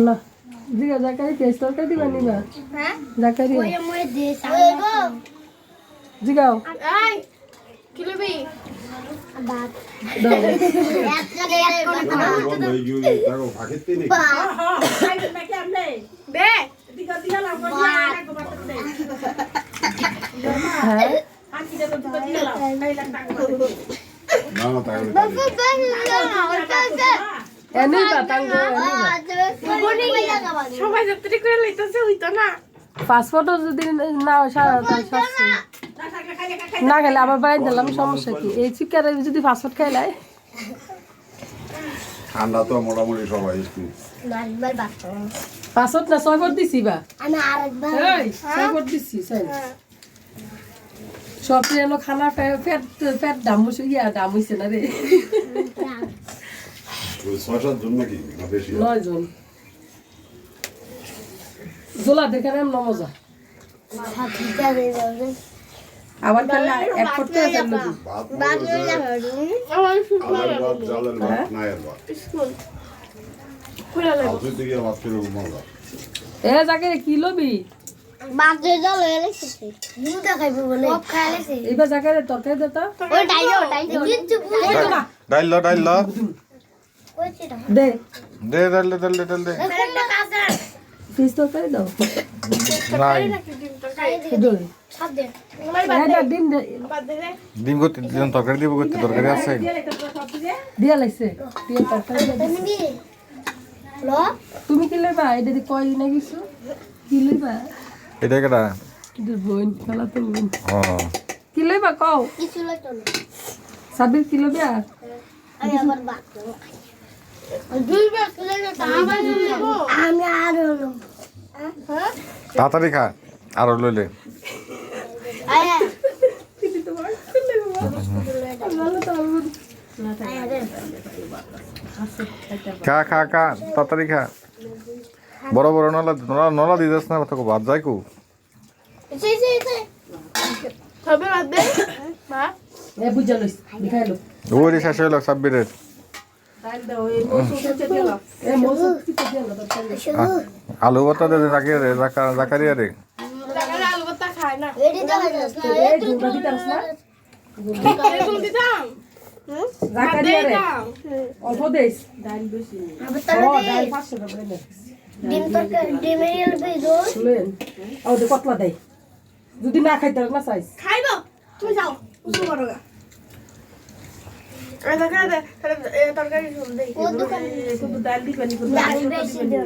না জিগা জাকারি পেস্ট তরকারি দিবা নিবা হ্যাঁ জাকারি ওই মই দে সাগো জিগাও এই কি লবি ভাত দাও এক জায়গা এক বন্ধ হয়ে গিয়ে তারও ভাগেতে নেই খাইবেন নাকি আপনি দে দিগা দিগা লাও করে না গোবার দে হ্যাঁ আকি দে দিগা দিগা লাও খাইলা টাকা করে না না তাই বাবু বাবু এনে বাতাঙ্গ সবাই যাত্রী করে লইতাছে হইতো না পাসপোর্টও যদি না সারা সারছে না খেলে আবার বাইরে দিলাম সমস্যা কি এই চিকারে যদি পাসপোর্ট খাইলাই ঠান্ডা তো মোটামুটি সবাই একটু আরেকবার বাদ পাসপোর্ট না 6 বার দিছি বা আমি আরেকবার এই 6 বার দিছি স্যার সব যেন খানা ফেট দাম হইছে দাম হইছে না রে ওই 6-7 জন নাকি না বেশি 9 জন জোলা দেখে নাম নমজা সাথীটা দে যাবে আবার খেলা এক করতে আছে নাকি ভাত বাদ হয়ে যাবে আমার আলার ভাত জালের ভাত নায়ের ভাত স্কুল খুলে লাগে আপনি থেকে ভাত করে মজা এ যাকে কি লবি বাদ হয়ে যাবে লেছে মুদা খাইবো বলে সব খাইলেছে এবার যাকে তরকারি দেতা ওই ডাইলো কিচ্ছু বুঝো না ডাইল ওই চিটা দে দে একটা কাছে ফিস তরকারি দাও নাই দে সব দে এটা ডিম দে ডিম করতে দিন তরকারি দিব করতে তরকারি আছে দিয়া লাইছে দিয়ে তরকারি দে তুমি লো তুমি কি লইবা এটা দি কই না কিছু কি লইবা এটা কেডা কিন্তু বোন খেলা তো বোন ও কি লইবা কও কিছু লাগতো না সাবির কি লইবা আমি আবার বাদ দুইবার খুলে যেতে আমি আর হলো হ্যাঁ তাড়াতাড়ি খা আর লইলে আয়া খা তাড়াতাড়ি খা বড় বড় নলা দিদাস না তোকে ভাত যায় কু সেই তবে বাদ দে মা এ বুঝা লইস দেখাই লো ওই শেষ হইল সাব্বিরের ডাল দাও এই মসুর হচ্ছে দিলা এ মোসো কি তো দিয়া না তরকারি আলু ভর্তা দে জাকারিয়া রে টাকা আলু ভর্তা খায় না এডি তো খাইছ না এই দুটা দিতাস না এরকম দিতাম জাকারি রে অল্প দেস ডাল বেশি আবার ও তাহলে ডাল 500 টাকা দে ডিম তরকারি ডিমের ভিতর শুনেন ও দে কতলা দেই যদি না খাইতে না চাইস খাইবো তুমি যাও উঠো বড় গা এই তরকারি শুন দেই শুধু ডাল দিবেন ডাল বেশি দিও